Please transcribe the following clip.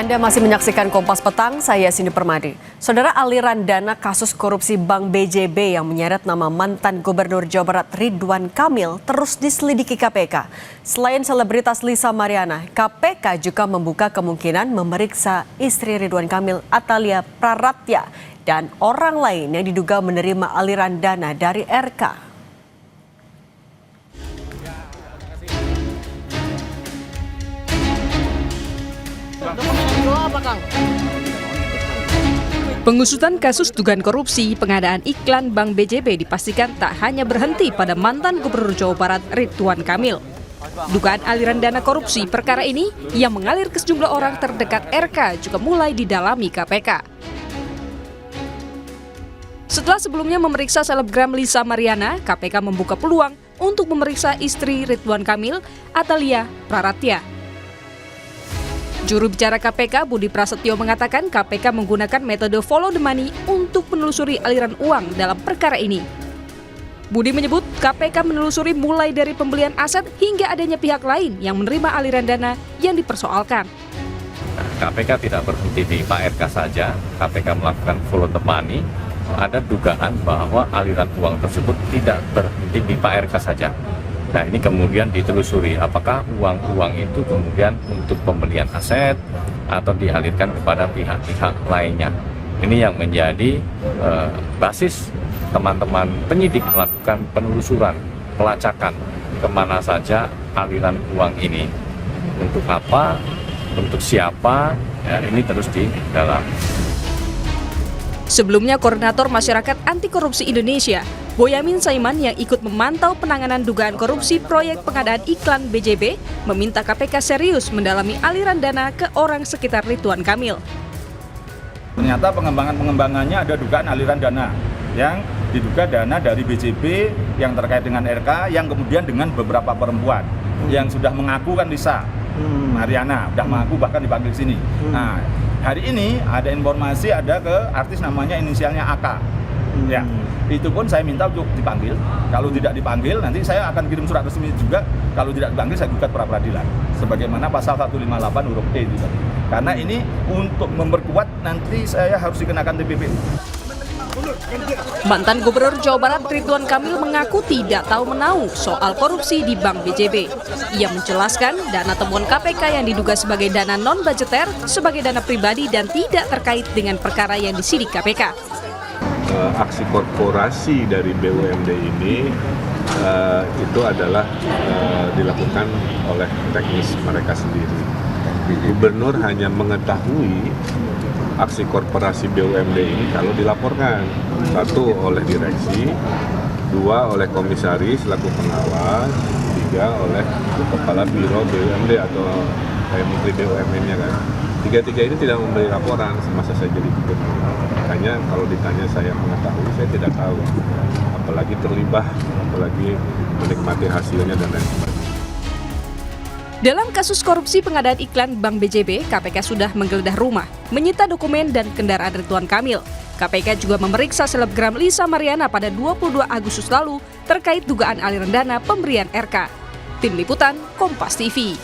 Anda masih menyaksikan Kompas Petang, saya Cindy Permadi. Saudara, aliran dana kasus korupsi Bank BJB yang menyeret nama mantan Gubernur Jawa Barat Ridwan Kamil terus diselidiki KPK. Selain selebritas Lisa Mariana, KPK juga membuka kemungkinan memeriksa istri Ridwan Kamil, Atalia Praratya, dan orang lain yang diduga menerima aliran dana dari RK. Pengusutan kasus dugaan korupsi pengadaan iklan Bank BJB dipastikan tak hanya berhenti pada mantan Gubernur Jawa Barat Ridwan Kamil. Dugaan aliran dana korupsi perkara ini yang mengalir ke sejumlah orang terdekat RK juga mulai didalami KPK. Setelah sebelumnya memeriksa selebgram Lisa Mariana, KPK membuka peluang untuk memeriksa istri Ridwan Kamil, Atalia Praratya. Juru bicara KPK Budi Prasetyo mengatakan KPK menggunakan metode follow the money untuk menelusuri aliran uang dalam perkara ini. Budi menyebut KPK menelusuri mulai dari pembelian aset hingga adanya pihak lain yang menerima aliran dana yang dipersoalkan. KPK tidak berhenti di Pak RK saja, KPK melakukan follow the money. Ada dugaan bahwa aliran uang tersebut tidak berhenti di Pak RK saja. Nah, ini kemudian ditelusuri apakah uang-uang itu kemudian untuk pembelian aset atau dialirkan kepada pihak-pihak lainnya. Ini yang menjadi basis teman-teman penyidik melakukan penelusuran, pelacakan kemana saja aliran uang ini. Untuk apa, untuk siapa, ya, ini terus didalam. Sebelumnya, Koordinator Masyarakat Anti Korupsi Indonesia, Boyamin Saiman yang ikut memantau penanganan dugaan korupsi proyek pengadaan iklan BJB, meminta KPK serius mendalami aliran dana ke orang sekitar Ridwan Kamil. Ternyata pengembangannya ada dugaan aliran dana yang diduga dana dari BJB yang terkait dengan RK yang kemudian dengan beberapa perempuan yang sudah mengaku kan Lisa Mariana, sudah mengaku bahkan dipanggil sini. Nah, hari ini ada informasi ada ke artis namanya inisialnya AK. Ya, itu pun saya minta untuk dipanggil. Kalau tidak dipanggil, nanti saya akan kirim surat resmi juga. Kalau tidak dipanggil, saya gugat pra peradilan. Sebagaimana pasal 158 huruf E itu tadi. Karena ini untuk memperkuat nanti saya harus dikenakan TPPU. Mantan Gubernur Jawa Barat Ridwan Kamil mengaku tidak tahu menahu soal korupsi di Bank BJB. Ia menjelaskan dana temuan KPK yang diduga sebagai dana non-budgeter sebagai dana pribadi dan tidak terkait dengan perkara yang disidik KPK. Aksi korporasi dari BUMD ini itu adalah dilakukan oleh teknis mereka sendiri. Gubernur hanya mengetahui aksi korporasi BUMD ini kalau dilaporkan, satu oleh direksi, dua oleh komisaris selaku pengawas, tiga oleh kepala biro BUMD atau menteri BUMN-nya kan. Tiga-tiga ini tidak memberi laporan semasa saya jadi gubernur. Makanya kalau ditanya saya mengetahui, saya tidak tahu. Apalagi terlibat, apalagi menikmati hasilnya dan lain sebagainya. Dalam kasus korupsi pengadaan iklan Bank BJB, KPK sudah menggeledah rumah, menyita dokumen dan kendaraan Ridwan Kamil. KPK juga memeriksa selebgram Lisa Mariana pada 22 Agustus lalu terkait dugaan aliran dana pemberian RK. Tim Liputan, Kompas TV.